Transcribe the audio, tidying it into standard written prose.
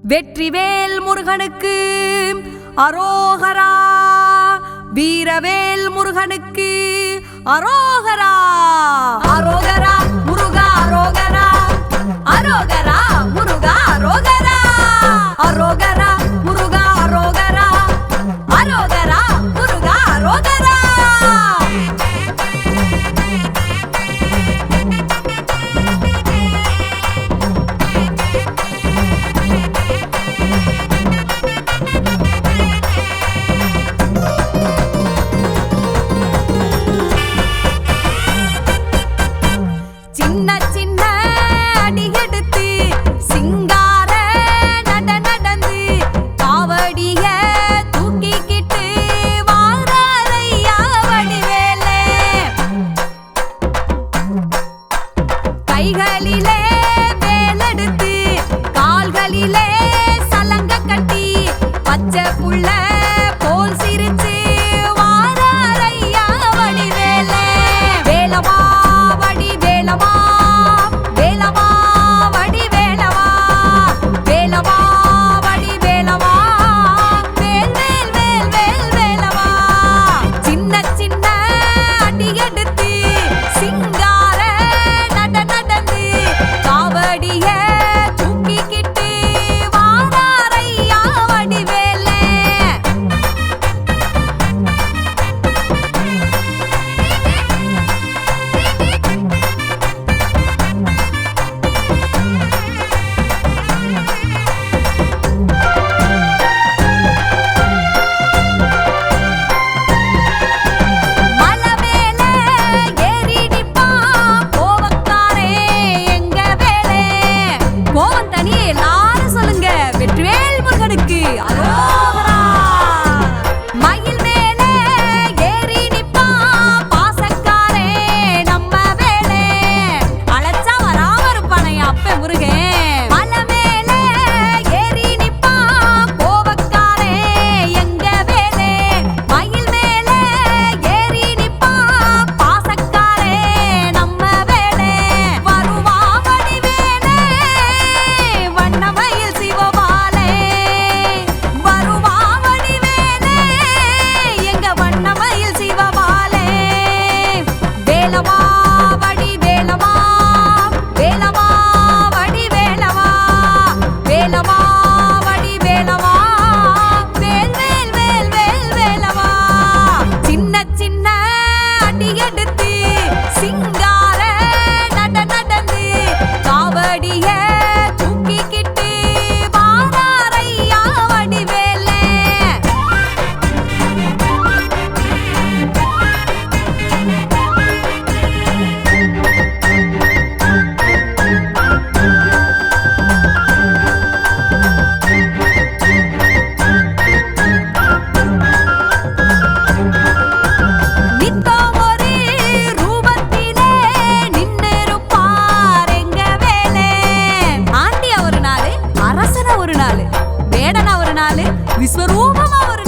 வெற்றிவேல் முருகனுக்கு அரோகரா, வீரவேல் முருகனுக்கு அரோகரா. அரோகரா முருகா அரோகரா, அரோகரா முருகா அரோகரா, அரோகரா முருகா அரோகரா, அரோகரா முருகா அரோகரா. சின்ன சின்ன அடியெடுத்து சிங்கார நட நடந்து காவடிய தூக்கிக்கிட்டு வாராரையா வடிவேலே. கைகளிலே வேலெடுத்து கால்களிலே சலங்க கட்டி பச்சை புள்ள போல் சிரிச்சு வாராரையா வடிவேலே. வேலவா வடிவேலவா, வேலவா வடிவேலவா, வேலவா வடிவேலவா, வேல் வேல் வேல் வேல் வேலவா. சின்ன சின்ன அடியெடுத்து சிங்கார நட நடந்து காவடிய தூக்கிக்கிட்டு வாராரையா வடிவேலே. மலவேலே ஏறி நிப்பான் கோவக்காரே எங்க வேலே. கோவம் தனியே எல்லாரும் சொல்லுங்க, வெற்றிவேல் முருகனுக்கு அரோகரா. மயில் மேலே ஏறி நிப்பான் பாசக்காரே நம்ம வேலே. அழைச்சா வராம இருப்பானையா அப்ப முருகன். மலை மேலே ஏறி நிப்பான் கோவக்காரே எங்க வேலே. மயில் மேலே ஏறி நிப்பான் பாசக்காரே நம்ம வேலே. வருவா வடிவேலே வண்ணமயில் சிவபாலே, வருவா வடிவேலே எங்க வண்ணமயில் சிவபாலே. வேலவா வடிவேலவா, வேலவா வடிவேலவா, வேலவா வடிவேலவா, வேல் வேல் வேல் வேல் வேலவா. சின்ன சின்ன அடியெடுத்து சிங்கார நட நடந்து காவடிய தூக்கிக்கிட்டு வாராரையா வடிவேலே. நித்தம் ஒரு ரூபத்திலே நின்னிருப்பார் எங்க வேலே. ஆண்டியா ஒரு நாள், அரசனா ஒரு நாள், வேடனா ஒரு நாள், விஸ்வரூபமா ஒரு